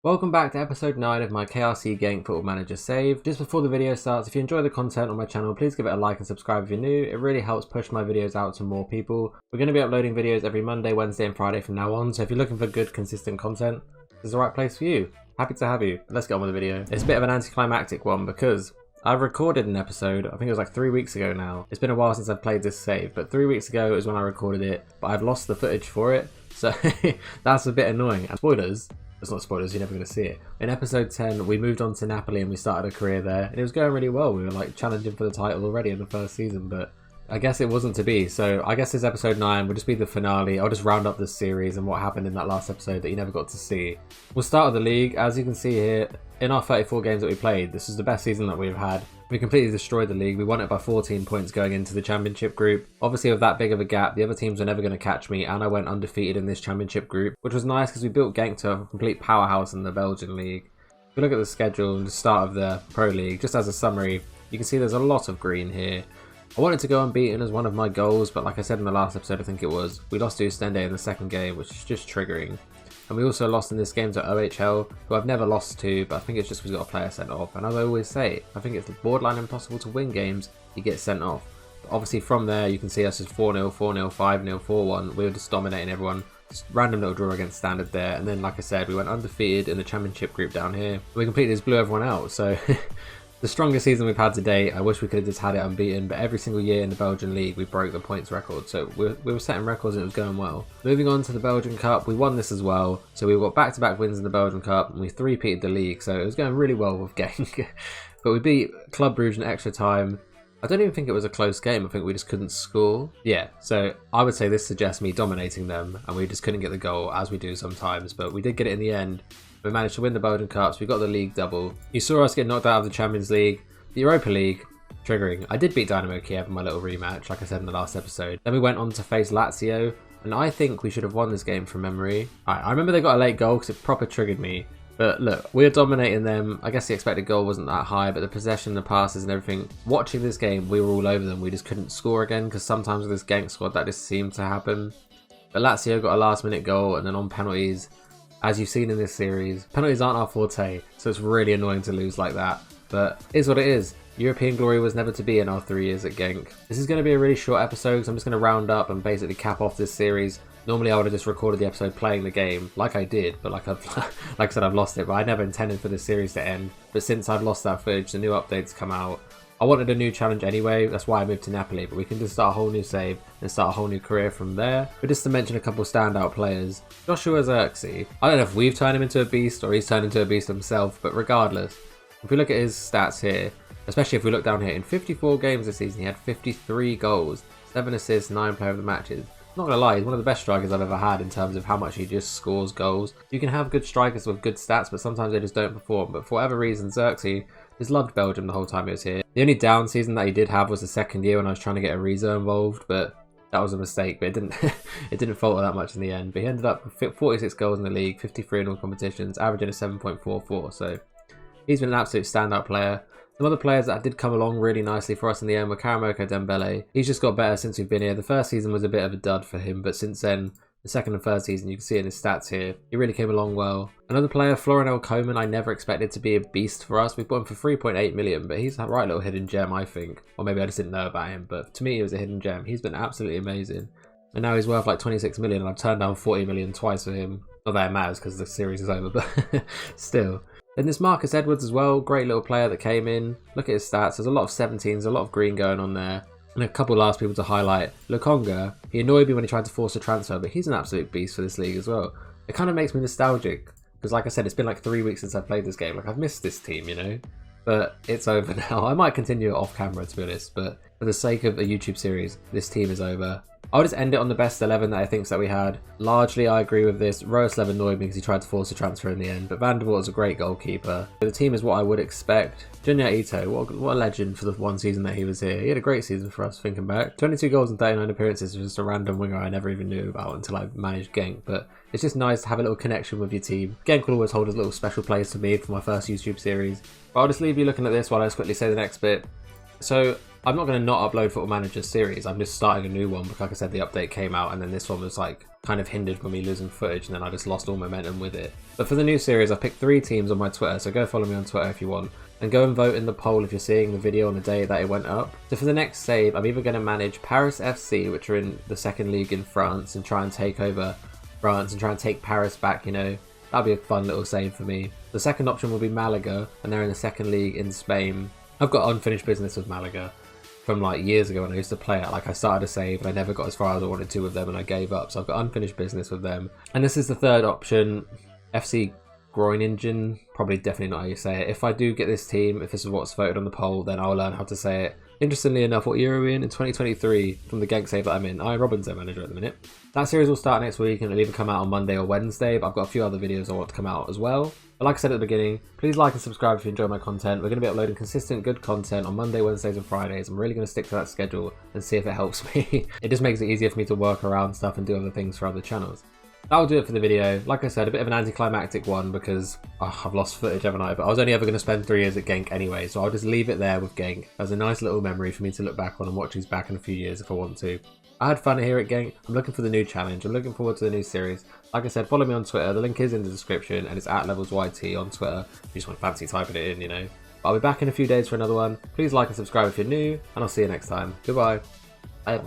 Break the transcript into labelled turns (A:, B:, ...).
A: Welcome back to episode 9 of my KRC Genk Football Manager save. Just before the video starts, if you enjoy the content on my channel, please give it a like and subscribe if you're new. It really helps push my videos out to more people. We're going to be uploading videos every Monday, Wednesday and Friday from now on, so if you're looking for good, consistent content, this is the right place for you. Happy to have you. Let's get on with the video. It's a bit of an anticlimactic one because I've recorded an episode, I think it was like 3 weeks ago now. It's been a while since I've played this save, but 3 weeks ago is when I recorded it, but I've lost the footage for it, so that's a bit annoying. And spoilers. It's not spoilers, you're never going to see it. In episode 10, we moved on to Napoli and we started a career there. And it was going really well. We were like challenging for the title already in the first season, but I guess it wasn't to be. So I guess this episode 9 will just be the finale. I'll just round up this series and what happened in that last episode that you never got to see. We'll start with the league. As you can see here, in our 34 games that we played, this is the best season that we've had. We completely destroyed the league. We won it by 14 points going into the championship group. Obviously with that big of a gap, the other teams were never going to catch me, and I went undefeated in this championship group, which was nice because we built Genk to a complete powerhouse in the Belgian league. If we look at the schedule and the start of the Pro League, just as a summary, you can see there's a lot of green here. I wanted to go unbeaten as one of my goals, but like I said in the last episode, I think it was, we lost to Ostende in the second game, which is just triggering. And we also lost in this game to OHL, who I've never lost to, but I think it's just we've got a player sent off. And as I always say, I think it's borderline impossible to win games, you get sent off. But obviously from there, you can see us as 4-0, 4-0, 5-0, 4-1. We were just dominating everyone. Just random little draw against Standard there. And then, like I said, we went undefeated in the championship group down here. We completely just blew everyone out. So the strongest season we've had to date. I wish we could have just had it unbeaten, but every single year in the Belgian league we broke the points record, so we were setting records and it was going well. Moving on to the Belgian Cup, we won this as well, so we got back-to-back wins in the Belgian Cup and we three-peated the league, so it was going really well with Genk. But we beat Club Brugge in extra time. I don't even think it was a close game, I think we just couldn't score. Yeah, so I would say this suggests me dominating them and we just couldn't get the goal, as we do sometimes, but we did get it in the end. We managed to win the Belgian Cups, we got the league double. You saw us get knocked out of the Champions League, the Europa League, triggering. I did beat Dynamo Kiev in my little rematch, like I said in the last episode. Then we went on to face Lazio, and I think we should have won this game from memory. I remember they got a late goal because it proper triggered me. But look, we were dominating them. I guess the expected goal wasn't that high, but the possession, the passes and everything. Watching this game, we were all over them. We just couldn't score again because sometimes with this Genk squad that just seemed to happen. But Lazio got a last minute goal, and then on penalties, as you've seen in this series, penalties aren't our forte, so it's really annoying to lose like that. But it is what it is. European glory was never to be in our 3 years at Genk. This is going to be a really short episode, so I'm just going to round up and basically cap off this series. Normally I would have just recorded the episode playing the game, like I did, but like I said, I've lost it. But I never intended for this series to end. But since I've lost that footage, the new updates come out. I wanted a new challenge anyway, that's why I moved to Napoli, but we can just start a whole new save and start a whole new career from there. But just to mention a couple standout players, Joshua Zirksee. I don't know if we've turned him into a beast or he's turned into a beast himself, but regardless, if we look at his stats here, especially if we look down here, in 54 games this season he had 53 goals, 7 assists, 9 player of the matches. Not gonna lie, he's one of the best strikers I've ever had in terms of how much he just scores goals. You can have good strikers with good stats, but sometimes they just don't perform. But for whatever reason, Xerxe just loved Belgium the whole time he was here. The only down season that he did have was the second year when I was trying to get Ariza involved, but that was a mistake. But it didn't falter that much in the end. But he ended up with 46 goals in the league, 53 in all competitions, averaging a 7.44. So he's been an absolute standout player. Some other players that did come along really nicely for us in the end were Karamoko Dembele. He's just got better since we've been here. The first season was a bit of a dud for him, but since then, the second and third season, you can see in his stats here, he really came along well. Another player, Florinel Koeman, I never expected to be a beast for us. We bought him for 3.8 million, but he's a right little hidden gem, I think. Or maybe I just didn't know about him, but to me, he was a hidden gem. He's been absolutely amazing. And now he's worth like 26 million, and I've turned down 40 million twice for him. Not that it matters because the series is over, but still. Then there's Marcus Edwards as well, great little player that came in. Look at his stats, there's a lot of 17s, a lot of green going on there. And a couple last people to highlight. Lukonga, he annoyed me when he tried to force a transfer, but he's an absolute beast for this league as well. It kind of makes me nostalgic, because like I said, it's been like 3 weeks since I played this game. Like, I've missed this team, you know? But it's over now. I might continue it off camera, to be honest, but for the sake of a YouTube series, this team is over. I'll just end it on the best 11 that I think that we had. Largely, I agree with this. Roerslev annoyed me because he tried to force a transfer in the end, but Van der Vaart is a great goalkeeper. The team is what I would expect. Junya Ito, what a legend for the one season that he was here. He had a great season for us, thinking back. 22 goals and 39 appearances was just a random winger I never even knew about until I managed Genk, but it's just nice to have a little connection with your team. Genk will always hold a little special place to me for my first YouTube series. But I'll just leave you looking at this while I just quickly say the next bit. So, I'm not going to not upload Football Manager series, I'm just starting a new one because like I said the update came out and then this one was like kind of hindered from me losing footage and then I just lost all momentum with it. But for the new series I've picked 3 teams on my Twitter, so go follow me on Twitter if you want. And go and vote in the poll if you're seeing the video on the day that it went up. So for the next save, I'm either going to manage Paris FC, which are in the 2nd league in France, and try and take over France and try and take Paris back, you know. That'd be a fun little save for me. The second option will be Malaga, and they're in the 2nd league in Spain. I've got unfinished business with Malaga from like years ago when I used to play it. Like I started a save and I never got as far as I wanted to with them and I gave up. So I've got unfinished business with them. And this is the third option, FC Groningen, probably definitely not how you say it. If I do get this team, if this is what's voted on the poll, then I'll learn how to say it. Interestingly enough, what year are we in? In 2023, from the Genk save that I'm in. I'm Robin's their manager at the minute. That series will start next week and it'll either come out on Monday or Wednesday, but I've got a few other videos I want to come out as well. But like I said at the beginning, please like and subscribe if you enjoy my content. We're going to be uploading consistent good content on Monday, Wednesdays and Fridays. I'm really going to stick to that schedule and see if it helps me. It just makes it easier for me to work around stuff and do other things for other channels. That'll do it for the video. Like I said, a bit of an anticlimactic one because I've lost footage, haven't I? But I was only ever going to spend 3 years at Genk anyway, so I'll just leave it there with Genk as a nice little memory for me to look back on and watch these back in a few years if I want to. I had fun here at Genk. I'm looking for the new challenge. I'm looking forward to the new series. Like I said, follow me on Twitter. The link is in the description and it's at LevelsYT on Twitter. If you just want to fancy typing it in, you know. But I'll be back in a few days for another one. Please like and subscribe if you're new, and I'll see you next time. Goodbye. Bye.